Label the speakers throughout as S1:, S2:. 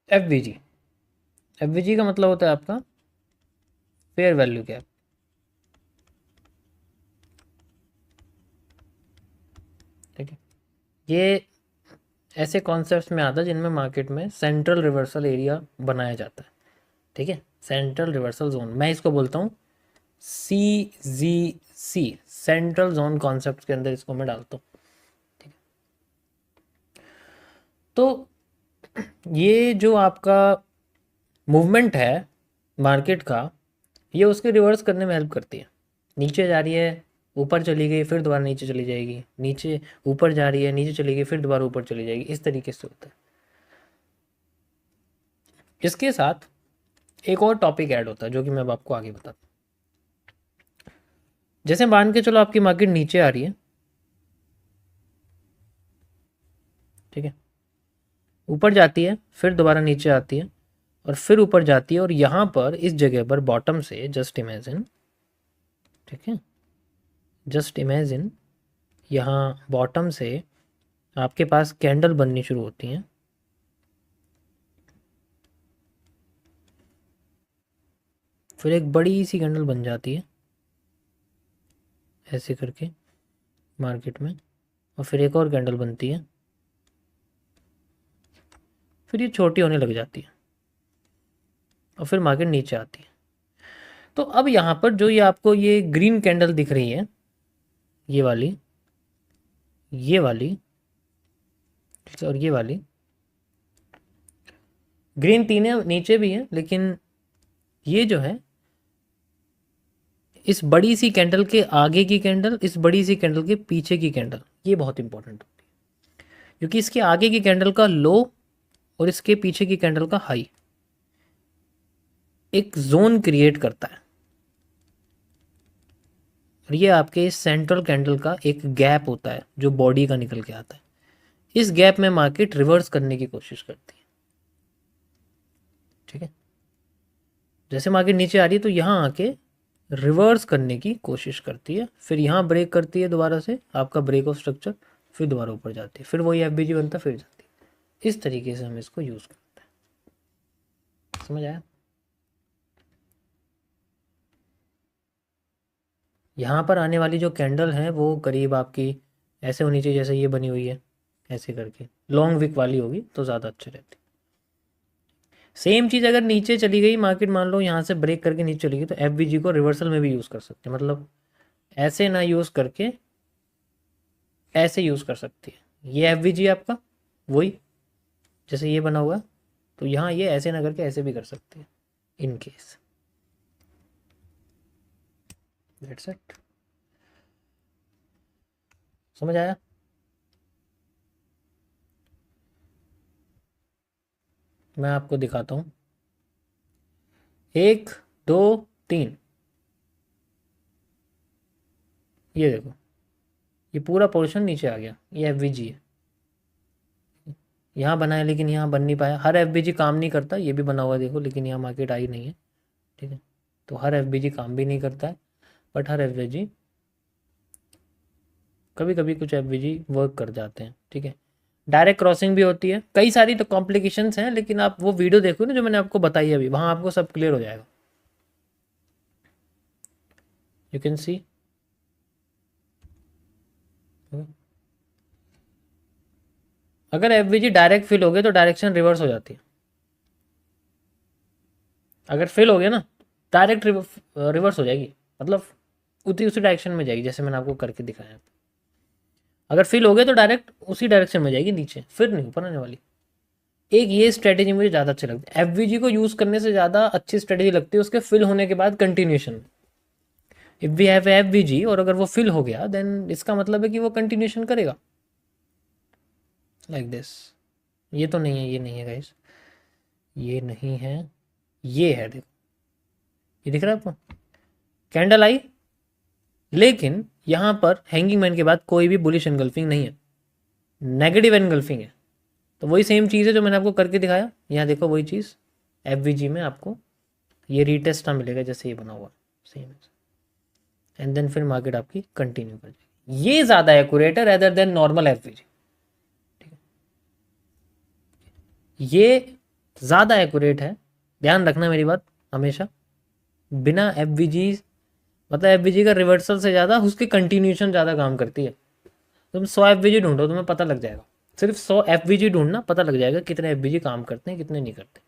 S1: FVG, FVG का मतलब होता है आपका फेयर वैल्यू गैप। ठीक है, ये ऐसे कॉन्सेप्ट्स में आता है जिनमें मार्केट में सेंट्रल रिवर्सल एरिया बनाया जाता है। ठीक है, सेंट्रल रिवर्सल जोन, मैं इसको बोलता हूँ CZC, सेंट्रल जोन कॉन्सेप्ट के अंदर इसको मैं डालता हूँ। ठीक है, तो ये जो आपका मूवमेंट है मार्केट का, ये उसके रिवर्स करने में हेल्प करती है। नीचे जा रही है, ऊपर चली गई, फिर दोबारा नीचे चली जाएगी, नीचे ऊपर जा रही है, नीचे चली गई, फिर दोबारा ऊपर चली जाएगी, इस तरीके से होता है। इसके साथ एक और टॉपिक ऐड होता है जो कि मैं अब आपको आगे बताता हूँ। जैसे मान के चलो आपकी मार्केट नीचे आ रही है, ठीक है, ऊपर जाती है, फिर दोबारा नीचे आती है, और फिर ऊपर जाती है, और यहाँ पर इस जगह पर बॉटम से जस्ट इमेजिन, ठीक है, जस्ट इमेजिन यहाँ बॉटम से आपके पास कैंडल बननी शुरू होती हैं। फिर एक बड़ी सी कैंडल बन जाती है ऐसे करके मार्केट में, और फिर एक और कैंडल बनती है, फिर ये छोटी होने लग जाती है, और फिर मार्केट नीचे आती है। तो अब यहाँ पर जो ये आपको ये ग्रीन कैंडल दिख रही है, ये वाली, ये वाली, ठीक है, और ये वाली, ग्रीन तीन नीचे भी है, लेकिन ये जो है इस बड़ी सी कैंडल के आगे की कैंडल, इस बड़ी सी कैंडल के पीछे की कैंडल, ये बहुत इंपॉर्टेंट होती है, क्योंकि इसके आगे की कैंडल का लो और इसके पीछे की कैंडल का हाई एक जोन क्रिएट करता है, और ये आपके सेंट्रल कैंडल का एक गैप होता है जो बॉडी का निकल के आता है। इस गैप में मार्केट रिवर्स करने की कोशिश करती है। ठीक है, जैसे मार्केट नीचे आ रही है तो यहाँ आके रिवर्स करने की कोशिश करती है, फिर यहाँ ब्रेक करती है दोबारा से, आपका ब्रेक ऑफ स्ट्रक्चर, फिर दोबारा ऊपर जाती है, फिर वही एफबीजी बनता फिर जाती है। इस तरीके से हम इसको यूज़ करते हैं। समझ आया? यहाँ पर आने वाली जो कैंडल है वो करीब आपकी ऐसे होनी चाहिए जैसे ये बनी हुई है, ऐसे करके लॉन्ग विक वाली होगी तो ज़्यादा अच्छी रहती। सेम चीज़ अगर नीचे चली गई मार्केट, मान लो यहाँ से ब्रेक करके नीचे चली गई, तो एफ को रिवर्सल में भी यूज़ कर सकते हैं, मतलब ऐसे ना यूज़ करके ऐसे यूज़ कर सकती है। ये एफ आपका वही जैसे ये बना हुआ, तो यहाँ ये ऐसे ना करके ऐसे भी कर सकते हैं इन केस। That's it. समझ आया? मैं आपको दिखाता हूँ, 1 2 3, ये देखो, ये पूरा पोर्शन नीचे आ गया, ये एफ है, यहाँ बना है लेकिन यहाँ बन नहीं पाया। हर एफ काम नहीं करता, ये भी बना हुआ है देखो, लेकिन यहाँ मार्केट आई नहीं है। ठीक है, तो हर एफ काम भी नहीं करता है, बट हर एफ कभी कभी कुछ एफ वर्क कर जाते हैं। ठीक है, डायरेक्ट क्रॉसिंग भी होती है, कई सारी तो कॉम्प्लिकेशंस हैं, लेकिन आप वो वीडियो देखो ना जो मैंने आपको बताई अभी, वहाँ आपको सब क्लियर हो जाएगा। यू कैन सी, अगर एफ डायरेक्ट फिल हो गए तो डायरेक्शन रिवर्स हो जाती है। अगर फेल हो गया ना, डायरेक्ट रिवर्स हो जाएगी, मतलब उसी डायरेक्शन में जाएगी जैसे मैंने आपको करके दिखाया। अगर फेल हो गया तो डायरेक्ट उसी डायरेक्शन में जाएगी नीचे, फिर नहीं ऊपर आने वाली। एक ये स्ट्रेटेजी मुझे ज़्यादा अच्छी लगती है, एफवीजी को यूज़ करने से ज़्यादा अच्छी स्ट्रेटेजी लगती है उसके फिल होने के बाद continuation. If we have FVG और अगर वो फिल हो गया देन इसका मतलब है कि वो कंटिन्यूशन करेगा लाइक दिस। ये तो नहीं है, ये नहीं है गाइस, ये नहीं है, ये है, देखो ये दिख रहा है आपको, कैंडल आई, लेकिन यहाँ पर हैंगिंग मैन के बाद कोई भी बुलिश एनगल्फिंग नहीं है, नेगेटिव एनगल्फिंग है। तो वही सेम चीज़ है जो मैंने आपको करके दिखाया, यहाँ देखो वही चीज़ एफ में आपको ये रीटेस्ट ना मिलेगा जैसे ये बना हुआ सेम, एंड देन फिर मार्केट आपकी कंटिन्यू कर जाएगी। ये ज़्यादा एक्यूरेट है रेदर देन नॉर्मल एफ। ठीक है, ये ज़्यादा एक्यूरेट है, ध्यान रखना मेरी बात हमेशा। बिना एफ मतलब एफ का रिवर्सल से ज़्यादा उसकी कंटिन्यूशन ज़्यादा काम करती है। तुम 100 एफ ढूंढो, तुम्हें पता लग जाएगा। सिर्फ 100 एफ ढूंढना, पता लग जाएगा कितने एफ काम करते हैं कितने नहीं करते।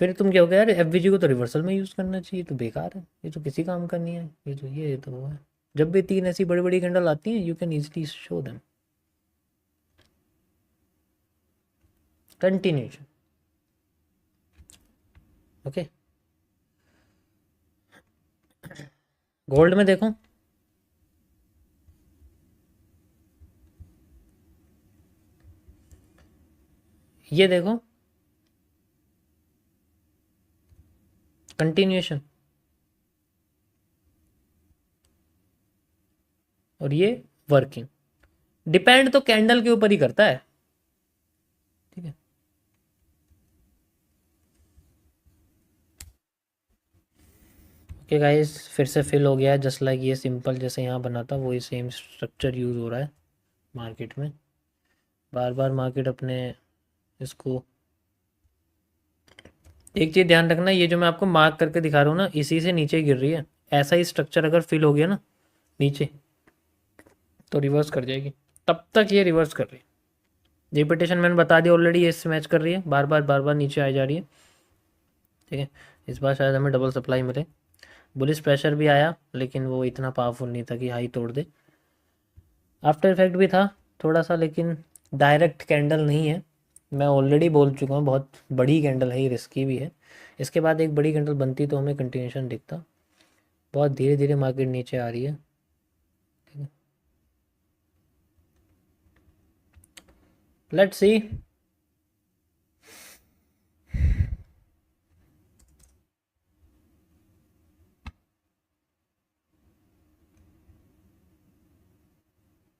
S1: फिर तुम क्या हो गया, यार एफ को तो रिवर्सल में यूज़ करना चाहिए, तो बेकार है, ये तो किसी काम का नहीं है, ये तो वो है। जब भी 3 ऐसी बड़ी बड़ी कैंडल आती हैं, you can easily show them continuation. Okay, gold में देखो, ये देखो कंटिन्यूशन, और ये वर्किंग। डिपेंड तो कैंडल के ऊपर ही करता है, ठीक है। ओके गाइस, फिर से फिल हो गया है, जस्ट लाइक ये सिंपल जैसे यहाँ बना था वही सेम स्ट्रक्चर यूज़ हो रहा है मार्केट में। बार बार मार्केट अपने इसको, एक चीज़ ध्यान रखना, ये जो मैं आपको मार्क करके दिखा रहा हूँ ना, इसी से नीचे गिर रही है। ऐसा ही स्ट्रक्चर अगर फिल हो गया ना नीचे, तो रिवर्स कर जाएगी। तब तक ये रिवर्स कर रही है। रिपीटेशन मैंने बता दिया ऑलरेडी, ये इससे मैच कर रही है, बार बार नीचे आ जा रही है, ठीक है। इस बार शायद हमें डबल सप्लाई मिले। बुलिश प्रेशर भी आया, लेकिन वो इतना पावरफुल नहीं था कि हाई तोड़ दे। आफ्टर इफेक्ट भी था थोड़ा सा, लेकिन डायरेक्ट कैंडल नहीं है। मैं ऑलरेडी बोल चुका हूँ, बहुत बड़ी कैंडल है, ये रिस्की भी है। इसके बाद एक बड़ी कैंडल बनती तो हमें कंटिन्यूशन दिखता। बहुत धीरे धीरे मार्केट नीचे आ रही है, ठीक है। Let's see